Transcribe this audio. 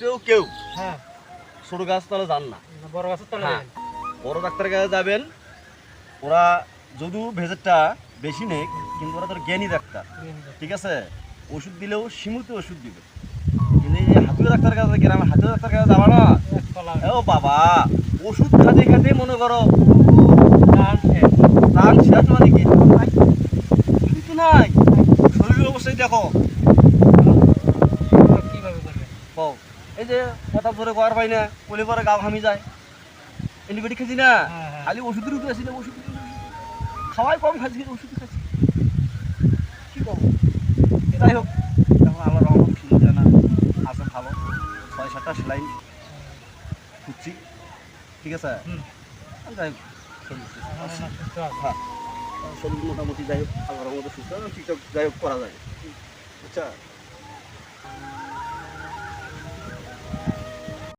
ভবিষ্যতেও কেউ হ্যাঁ ছোট গাছতলা যান না, বড় গাছের তলে হ্যাঁ। যাবেন। বড় ডাক্তারের কাছে যাবেন। ওরা যদিও ভেজেটটা বেশি নেই, কিন্তু ওরা তোর জ্ঞানী ডাক্তার, ঠিক আছে? ওষুধ দিলেও সীমিত ওষুধ দিবে। কিন্তু এই হাতুড়ে ডাক্তারের কাছে গ্রামে হাতুড়ে ডাক্তারের কাছে যাবা না, ও বাবা, ওষুধ খাতে খাতে মনে করো প্রাণ শেষ। মানে কি কিছু নাই, শরীরের অবস্থায় দেখো। কিভাবে করবে? কও, এই যে কথা ধরে কর পাই না, কলি পরে গা ঘামি যায়, অ্যান্টিবায়োটিক খাচ্ছি না, হ্যাঁ, হ্যাঁ। খালি ওষুধের উপরে আছি না, ওষুধ খাওয়াই কম খাচ্ছি, কিন্তু ওষুধ খাচ্ছি। কি করবো? যাই হোক, এখন আল্লাহ রহমত সুযোগ দেয় না, আছে ভালো, 6-7টা সেলাইন খুঁজছি, ঠিক আছে? হুম। যাই হোক, শরীর সুস্থ আছে। সুস্থ আছে। হ্যাঁ, শরীর মোটামুটি যাই হোক আল্লাহ রহমতে সুস্থ, ঠিকঠাক যাই হোক করা যায়, বুঝছা?